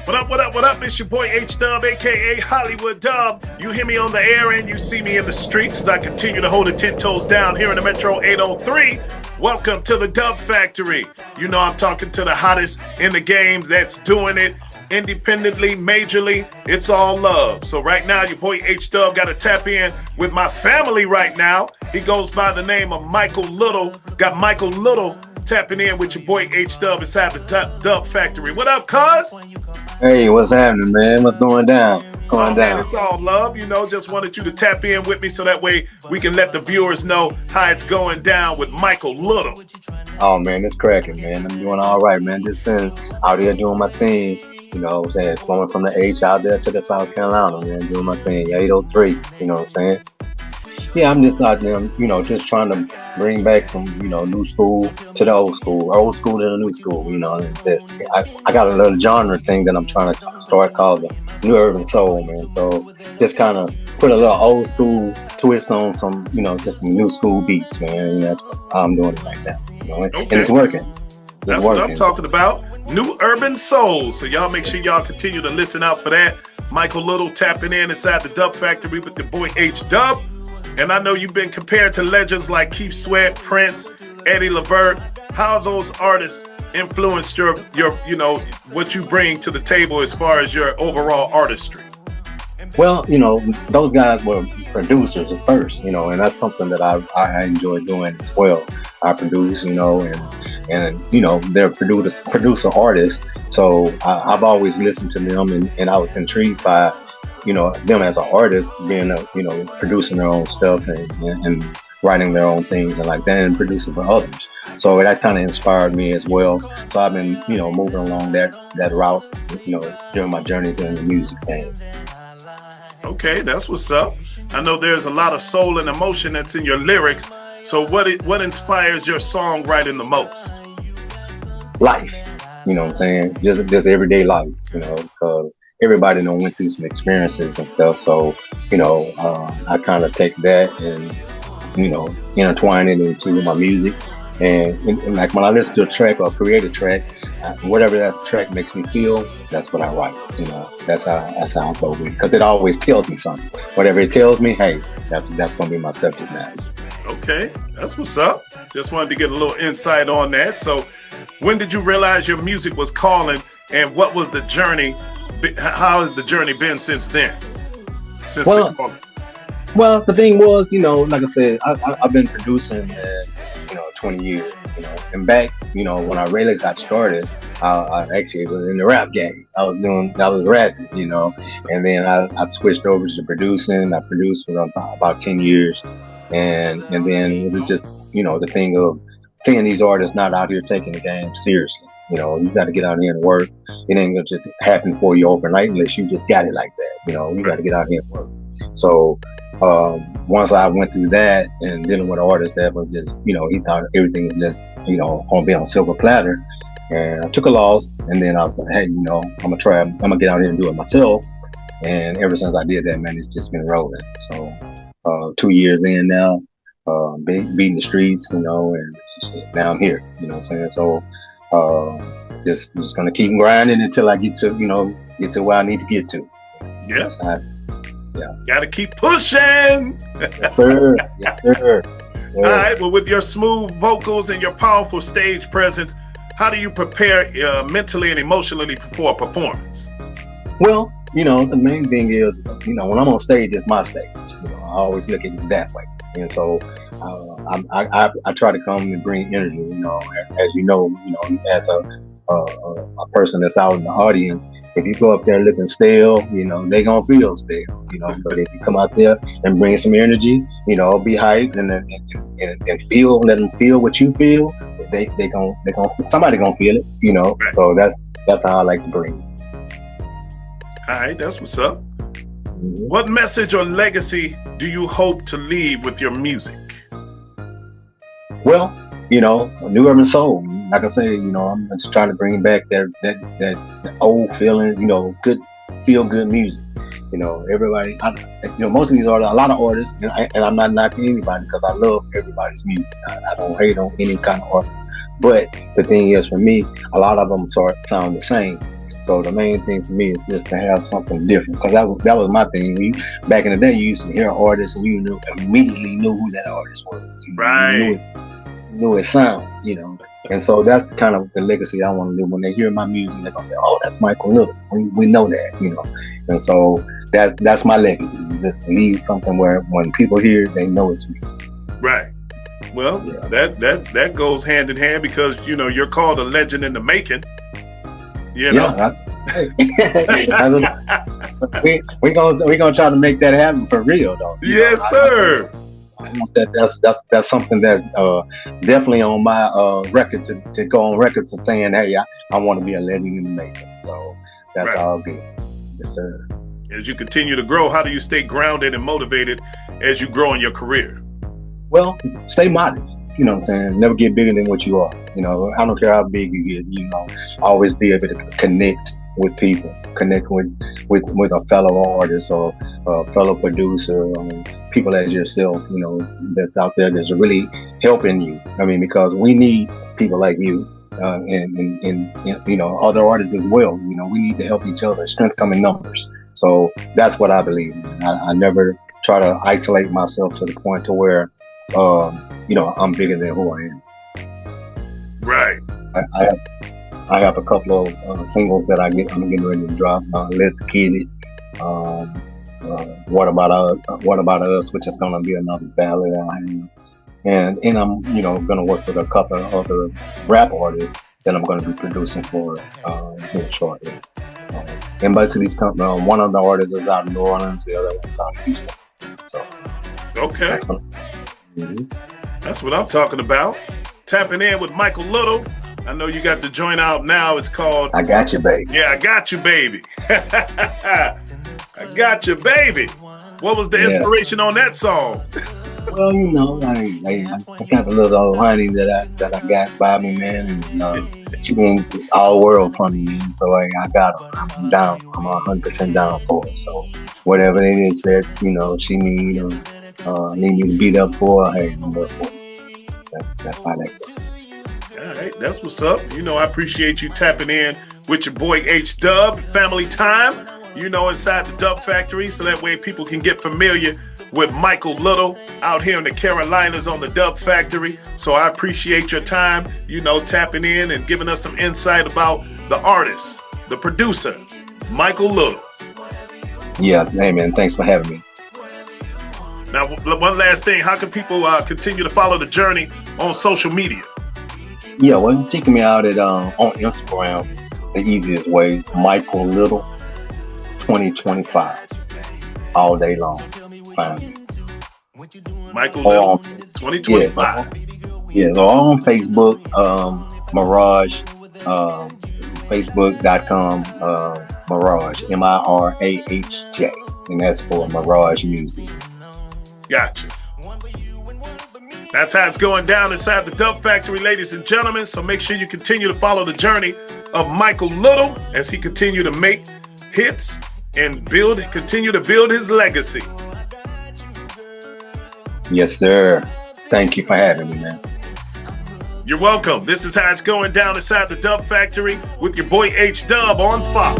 What up? It's your boy H-Dub, a.k.a. Hollywood Dub. You hear me on the air and you see me in the streets as I continue to hold it 10 toes down here in the Metro 803. Welcome to the Dub Factory. You know I'm talking to the hottest in the game that's doing it independently, majorly. It's all love. So right now, your boy H-Dub got to tap in with my family right now. He goes by the name of Michael Little. Got Michael Little tapping in with your boy H-Dub inside the Dub Factory. What up, cuz? Hey, what's happening, man? What's going down? What's going down? Man, it's all love. You know, just wanted you to tap in with me so that way we can let the viewers know how it's going down with Michael Little. Oh, man, it's cracking, man. I'm doing all right, man. Just been out here doing my thing. You know what I'm saying? Going from the H out there to the South Carolina, man. Doing my thing. 803, you know what I'm saying? Yeah, I'm just out there, you know, just trying to bring back some, you know, new school to the old school to the new school, you know. And this, I got a little genre thing that I'm trying to start called the New Urban Soul, man. So just kind of put a little old school twist on some, you know, just some new school beats, man. And that's how I'm doing it right now, you know. And it's working. That's what I'm talking about. New Urban Soul. So y'all make sure y'all continue to listen out for that. Michael Little tapping in inside the Dub Factory with the boy H-Dub. And I know you've been compared to legends like Keith Sweat, Prince, Eddie Levert. How have those artists influenced your you know, what you bring to the table as far as your overall artistry? Well, you know, those guys were producers at first, you know, and that's something that I enjoy doing as well. I produce, you know, and you know, they're producer artists. So I've always listened to them, and I was intrigued by, you know, them as an artist, being you know, producing their own stuff and writing their own things and like that, and producing for others. So that kind of inspired me as well. So I've been, you know, moving along that route, you know, during my journey doing the music thing. Okay, that's what's up. I know there's a lot of soul and emotion that's in your lyrics. So what inspires your songwriting the most? Life, you know what I'm saying? Just everyday life, you know, because everybody done went through some experiences and stuff. So, you know, I kind of take that and, you know, intertwine it into my music. And like when I listen to a track or create a track, whatever that track makes me feel, that's what I write. You know, that's how I go with it, because it always tells me something. Whatever it tells me, hey, that's gonna be my subject matter. Okay, that's what's up. Just wanted to get a little insight on that. So, when did you realize your music was calling, and what was the journey? How has the journey been since then? Well, the thing was, you know, like I said, I've been producing, you know, 20 years, you know, and back, you know, when I really got started, I actually was in the rap game. I was rapping, you know, and then I switched over to producing. I produced for about 10 years, and then it was just, you know, the thing of seeing these artists not out here taking the game seriously. You know, you got to get out here and work. It ain't gonna just happen for you overnight unless you just got it like that. You know, you got to get out here and work. So once I went through that and dealing with an artist that was just, you know, he thought everything was just, you know, gonna be on silver platter, and I took a loss, and then I was like, hey, you know, I'm gonna get out here and do it myself. And ever since I did that, man, it's just been rolling. So 2 years in now, beating the streets, you know, and now I'm here, you know what I'm saying? So just gonna keep grinding until I get to where I need to get to. Yeah. Yeah. Gotta keep pushing. Yes, sir. Yes, sir. Yeah. All right. Well, with your smooth vocals and your powerful stage presence, how do you prepare mentally and emotionally for a performance? Well, you know, the main thing is, you know, when I'm on stage, it's my stage. You know, I always look at it that way, and so I try to come and bring energy. You know, as you know, as a person that's out in the audience, if you go up there looking stale, you know, they gonna feel stale, you know. But if you come out there and bring some energy, you know, be hyped and let them feel what you feel, they gonna somebody gonna feel it, you know. So that's how I like to bring it. All right, that's what's up. What message or legacy do you hope to leave with your music? Well, you know, a new urban soul. Like I say, you know, I'm just trying to bring back that old feeling, you know, good music. You know, everybody, you know, most of these artists, a lot of artists, and I'm not knocking anybody because I love everybody's music. I don't hate on any kind of artist. But the thing is, for me, a lot of them sound the same. So the main thing for me is just to have something different, because that was my thing. Back in the day, you used to hear artists and you immediately knew who that artist was. Right. You knew his sound, And so that's the kind of the legacy I want to do. When they hear my music, they're gonna say, "Oh, that's Michael Little." We know that, And so that's my legacy. Is just leave something where when people hear it, they know it's me. Right. Well, that goes hand in hand, because you're called a legend in the making. Yeah, we're gonna try to make that happen for real, though. Yes, sir. I want that's something that's definitely on my record to go on record to saying, hey, I want to be a legend in the making. So that's all good. Yes, sir. As you continue to grow, how do you stay grounded and motivated as you grow in your career? Well, stay modest. You know what I'm saying? Never get bigger than what you are. I don't care how big you get. Always be able to connect with people, connect with a fellow artist or a fellow producer, people as yourself. That's out there that's really helping you. I mean, because we need people like you and other artists as well. We need to help each other. Strength come in numbers. So that's what I believe in. I never try to isolate myself to the point to where I'm bigger than who I am. Right. I have a couple of singles that I'm getting ready to drop. Let's Get It. What about us? Which is gonna be another ballad I have. And I'm gonna work with a couple of other rap artists that I'm gonna be producing for here shortly. So, and basically, one of the artists is out in New Orleans, the other one's out in Houston. So okay. That's what I'm talking about. Tapping in with Michael Little. I know you got the joint out now. It's called I Got You, Baby. Yeah, I Got You, Baby. I Got You, Baby. What was the inspiration on that song? Well, I got a little old honey that I got by me, man, and she means all world for me, man. So I got her. I'm down. I'm 100% down for her. So whatever it is that she need me to be there for her, hey, I'm there for her. That's how that goes. All right, that's what's up. I appreciate you tapping in with your boy H-Dub, family time, inside the Dub Factory, so that way people can get familiar with Michael Little out here in the Carolinas on the Dub Factory. So I appreciate your time, tapping in and giving us some insight about the artist, the producer, Michael Little. Yeah, hey man, thanks for having me. Now, one last thing, how can people continue to follow the journey on social media? Yeah, well, checking me out on Instagram, the easiest way, Michael Little 2025, all day long. Find me. Michael Little 2025. Yes, or on Facebook, Mirage, Facebook.com, Mirage, Mirahj, and that's for Mirage Music. Gotcha. That's how it's going down inside the Dub Factory, ladies and gentlemen. So make sure you continue to follow the journey of Michael Little as he continue to make hits and continue to build his legacy. Yes, sir. Thank you for having me, man. You're welcome. This is how it's going down inside the Dub Factory with your boy H-Dub on Fox.